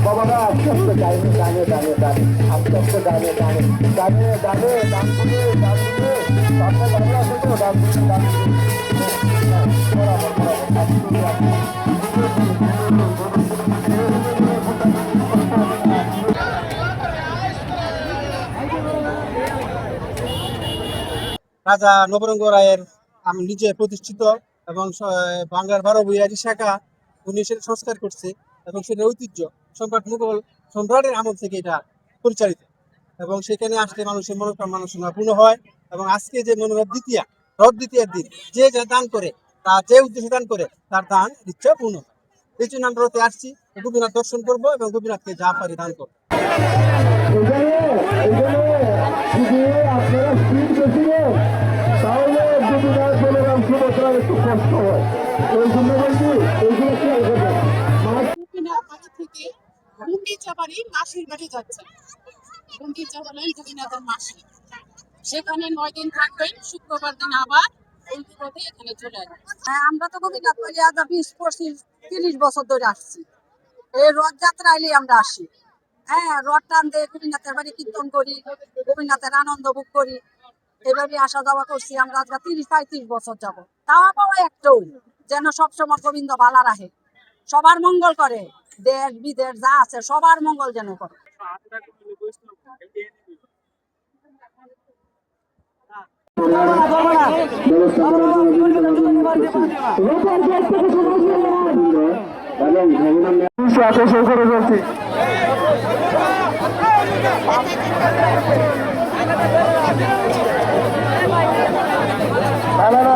বাবারা আস্তে আস্তে ডাইনে ডানে ডানে ডানে আস্তে আস্তে ডানে ডানে ডানে ডানে ডান দিকে ডান দিকে সামনে বাংলা আছে তো ডান দিকে ডান দিকে বরাবর রাজা নবরঙ্গ রায়ের আমি নিজে প্রতিষ্ঠিত এবং বাংলার 12 ভূঁইয়ারি শাখা উনি সেটা সংস্কার করছে এবং সেটার ঐতিহ্য সম্রাট মুঘল সম্রাটের আমল থেকে এটা পরিচালিত এবং সেখানে আসলে মানুষের মনোকামনা পূর্ণ হয় এবং আজকে যে মনোরথ দ্বিতীয়ার দিন যে যা দান করে তা যে উদ্দেশ্যে দান করে তার দান ইচ্ছা পূর্ণ হয়। এই জন্য আমরা রথে আসছি, গোপীনাথ দর্শন করবো এবং গোপীনাথকে যা পারি দান করবো। মাসির বাড়ি যাচ্ছে, গোপীনাথের মাসি সেখানে 9 দিন থাকবেন, শুক্রবার দিন আবার এখানে চলে আসবেন। আমরা তো গোপীনাথ বাড়ি আজ 20-25-30 বছর ধরে আসছি। এই রথযাত্রা এলে আমরা আসি, রথ টান দিয়ে গোপীনাথের বাড়ি কীর্তন করি, গোপীনাথের আনন্দ ভোগ করি, এভাবে আসা যাওয়া করছি আমরা আজকে 30-35 বছর যাবো। তাও পাওয়া একটাই যেন সবসময় গোবিন্দ ভালো রাখে, সবার মঙ্গল করে, দেশ বিদেশ যা আছে সবার মঙ্গল যেন করে। না